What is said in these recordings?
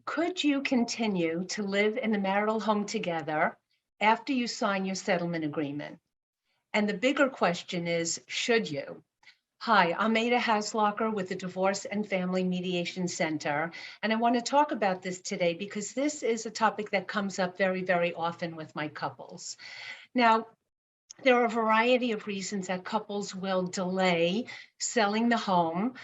Could you continue to live in the marital home together after you sign your settlement agreement? And the bigger question is, should you? Hi, I'm Ada Hasloecher with the Divorce and Family Mediation Center, and I want to talk about this today because this is a topic that comes up very, very often with my couples. Now, there are a variety of reasons that couples will delay selling the home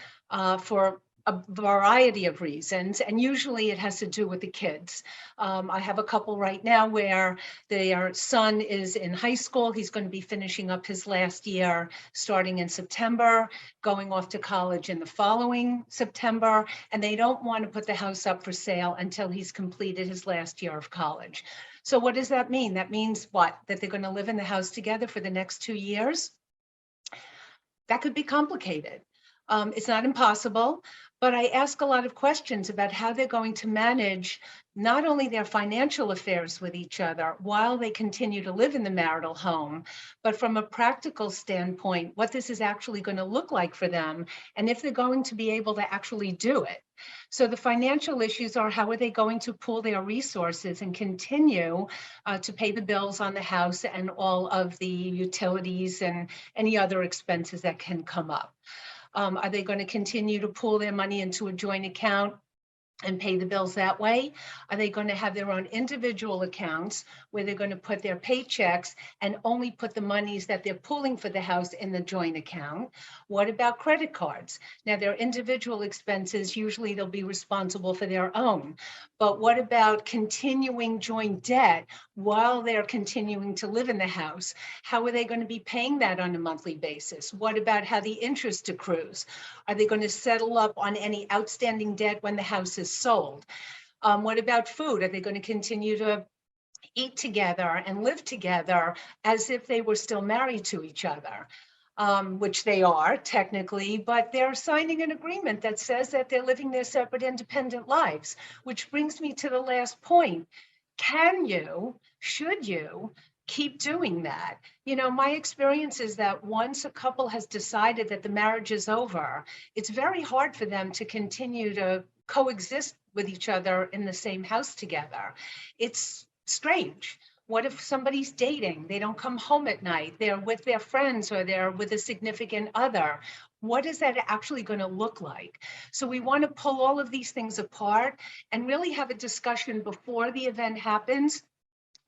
for a variety of reasons, and usually it has to do with the kids. I have a couple right now where their son is in high school. He's going to be finishing up his last year starting in September, going off to college in the following September, and they don't want to put the house up for sale until he's completed his last year of college. So what does that mean? That means what? That they're going to live in the house together for the next 2 years? That could be complicated. It's not impossible, but I ask a lot of questions about how they're going to manage not only their financial affairs with each other while they continue to live in the marital home, but from a practical standpoint, what this is actually going to look like for them, and if they're going to be able to actually do it. So the financial issues are, how are they going to pool their resources and continue to pay the bills on the house and all of the utilities and any other expenses that can come up? Are they going to continue to pool their money into a joint account and pay the bills that way? Are they going to have their own individual accounts where they're going to put their paychecks and only put the monies that they're pooling for the house in the joint account? What about credit cards? Now, their individual expenses, usually they'll be responsible for their own. But what about continuing joint debt while they're continuing to live in the house? How are they going to be paying that on a monthly basis? What about how the interest accrues? Are they going to settle up on any outstanding debt when the house is sold? What about food? Are they going to continue to eat together and live together as if they were still married to each other? Which they are technically, but they're signing an agreement that says that they're living their separate independent lives, which brings me to the last point. Should you keep doing that? You know, my experience is that once a couple has decided that the marriage is over, it's very hard for them to continue to coexist with each other in the same house together. It's strange. What if somebody's dating? They don't come home at night. They're with their friends or they're with a significant other. What is that actually going to look like? So we want to pull all of these things apart and really have a discussion before the event happens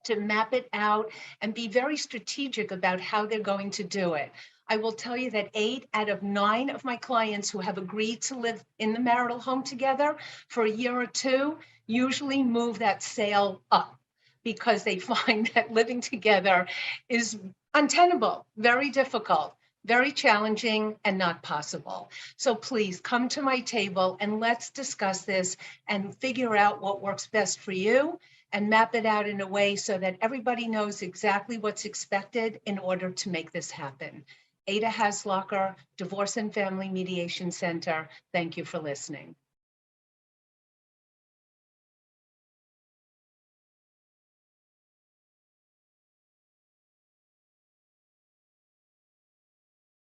to map it out and be very strategic about how they're going to do it. I will tell you that 8 out of 9 of my clients who have agreed to live in the marital home together for a year or two usually move that sale up, because they find that living together is untenable, very difficult, very challenging, and not possible. So please come to my table and let's discuss this and figure out what works best for you and map it out in a way so that everybody knows exactly what's expected in order to make this happen. Ada Hasloecher, Divorce and Family Mediation Center. Thank you for listening.